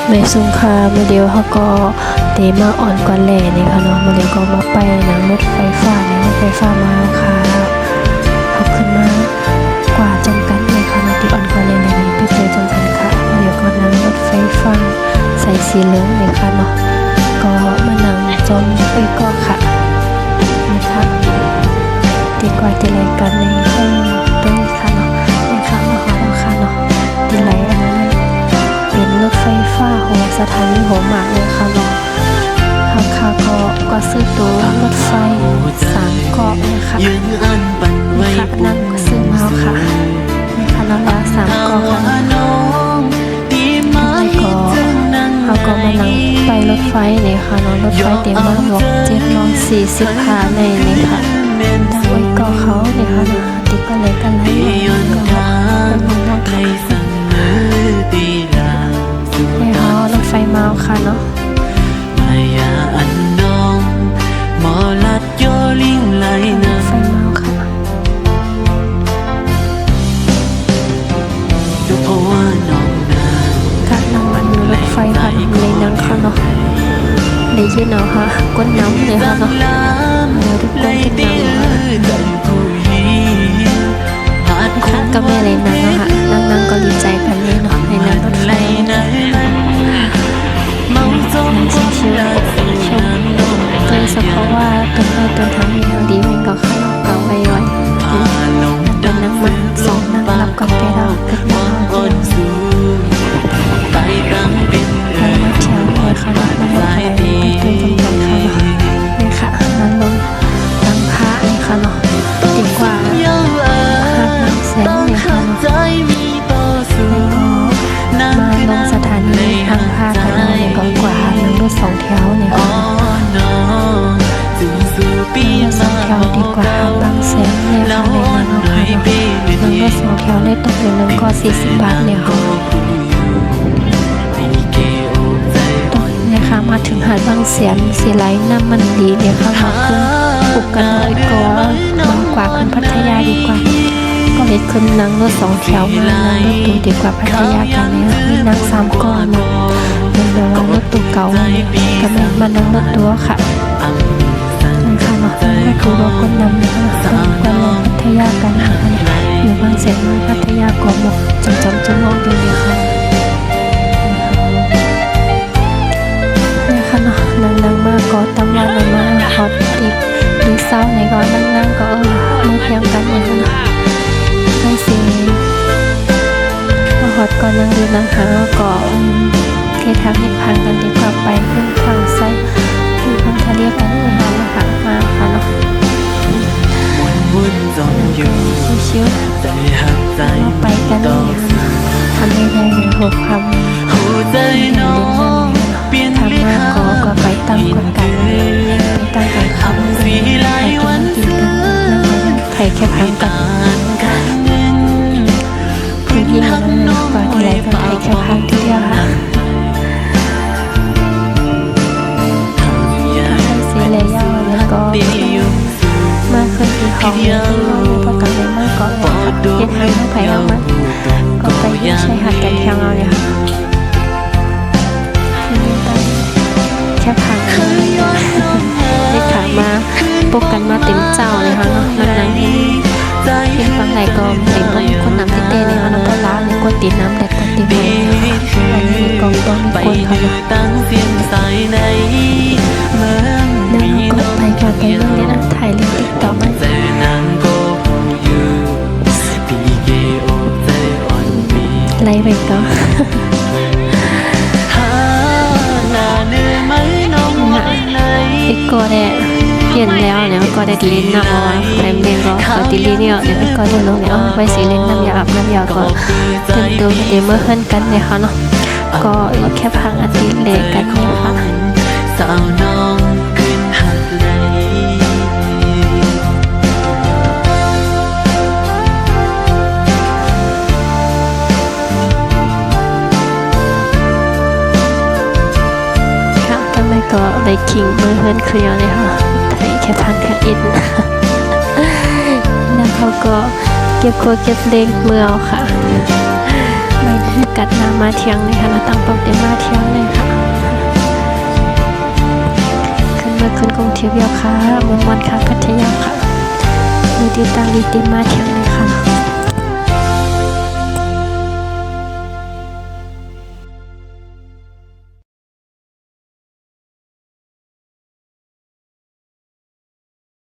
ไม่ซุ่มค่ะเมื่อเดียวเขาก็เตมาอ่อนกว่าแหล่นี่ค่ะเนาะเมื่อเดียวก็มาไปหนังรถไฟฟ้าในรถไฟฟ้ามาค่ะเขาขึ้นมากว่าจำกันเลยค่ะเนาะที่อ่อนกว่าแหล่ในนี้ไปเจอจำกันค่ะเดี๋ยวก็นั่งรถไฟฟ้าใส่สีเหลืองเลยค่ะเนาะก็มานั่งจมไปก็ค่ะนะคะติดกว่าติดอะไรกันในห้องตรงนี้ค่ะเนาะในค่ะมาหอแล้วค่ะเนาะติดอะไรอันนั้นเป็นรถไฟฟ้าของสถานีหัวหมากเลยค่ะเนาะราคาก็ซื้อตั๋วรถไฟ3 เกาะนะคะค่ะนั่งก็ซื้อมาค่ะนะคะแล้วละ3 เกาะค่ะแล้วก็เขาก็มานั่งไปรถไฟเนี่ยค่ะเนาะรถไฟเต็มมากบอก740 ขาในนี่ค่ะดังไว้เกาะเขาเนี่ยค่ะนะติดก็เลยกันเลยก็เป็นมองค่ะในหอรถไฟเมาค่ะเนาะไฟเมาค่ะการนั่งมันรถไฟค่ะเลยนั่งค่ะเนาะได้ยินเนาะค่ะก้นน้ำเลยค่ะเนาะทุกคนที่นั่งค่ะก็ไม่เลยนั่งค่ะนั่งก็ดีใจกันเลยเนาะในนั่งรถไฟนั่งชิวๆชมโดยเฉพาะว่าต้นไม้ต้นทางมีทางดีมันก็ข้างนอกเก่าไว้เป็นนั่งมา2 นั่งรับกันไปแล้วก็นั่งเดียวไปมาเที่ยวเลยค่ะเนาะนั่งรถไฟไปตื่นกันค่ะเนาะนี่ค่ะนั่งลงนั่งพระนี่ค่ะเนาะดีกว่านั่งแสนเนี่ยค่ะเนาะแล้วก็มาลงสถานีทางภาคกันเนี่ยก็กว่านั่งรถ2 แถวเนี่ยค่ะนั่งรถ2 แถวดีกว่าบางแสนเนี่ยค่ะเลยนั่งเอาค่ะเนาะนั่งรถ2 แถวได้ตกอยู่นึงก็40 บาทเนี่ยค่ะเนี่ยค่ะมาถึงหาดบางแสนสีไหลน้ำมันดีเนี่ยค่ะมาขึ้นปลุกกันน้อยกว่าบางกว่าขึ้นพัทยาดีกว่าก็เลยขึ้นนั่งรถ2 แถวมานั่งรถตู้ดีกว่าพัทยากันเนี่ยมีนั่ง3 ก้อนเนาะเป็นแบบว่ารถตู้เก่าก็ไม่มานั่งรถตัวค่ะนี่ค่ะเนาะก็คือรถคนนำนะคะก็ลงพัทยากันนะคะอยู่บางแสนพัทยาก่อหมกจำมองเดียวค่ะนี่ค่ะเนาะนั่งมากก็ตำวันมาฮอตดิบดูเศร้าในก็นั่งก็มือเพียงกันเนี่ยค่ะให้สิมาฮอตก็นั่งดูนั่งหาก็เคทางนิพพานกันดีกว่าไปขึ้นทางไซขึ้นทางทะเลกันเลยค่ะมาค่ะมาค่ะเนาะชิวๆไปกันเลยค่ะทำยังไงหัวคำทำมาก็ไปตั้งกันไปตั้งกันคำไปกันกินกันนั่งใครแค่พังกันผู้หญิงนั่งกว่าที่ไรก็ใครแค่พังที่เดียวค่ะสีเลยยาวแล้วก็มาขึ้นที่ห้องประกันเลยมากก็เย็นทางต้องไปเอามันก็ไปยิ่งใช้หัดกันเที่ยงเอาเนี่ยค่ะแค่พังได้ขามาปลุกกันมาเต็มเจ้าเลยค่ะเนาะนั่งที่ฟังไหนก็เป็นคนน้ำที่เต้เลยค่ะน้ำปลาในกวนตีน้ำแต่กวนตีไม่อันนี้กองต้นกวนค่ะเนาะนั่งก็ไปก่อนไปเรื่องนี้นะถ่ายเรื่องติ๊กต็อกไหมไล่ไปก็อีกก็ได้เปลี่ยนแล้วเนี่ยก็ได้ลิ้นน้ำอ่ะแถมเรียนก็ติลีเนี่ยก็ได้ลงเนี่ยไปสีเล่นน้ำยาอาบน้ำยาก็เป็นตัวเดมเมอร์เฮิร์นกันเนี่ยค่ะเนาะก็แค่พังอาทิตย์เล็กกันเนี่ยค่ะสาวน้องขึ้นหัดก็ได้คิงเบอร์เฮิร์นเคลียร์เลยค่ะไทยแค่พันแค่อินแล้วเขาก็เก็บครัวเก็บเล็กเมื่อค่ะไม่ กัดนามาเที่ยงเลยค่ะเราตั้งเป้าเต็มมาเที่ยงเลยค่ะขึ้นกรุงเทพแล้วค่ะเมืองวันค่ะพัทยาค่ะมือติดตั้งดีเต็มมาเที่ยงเลย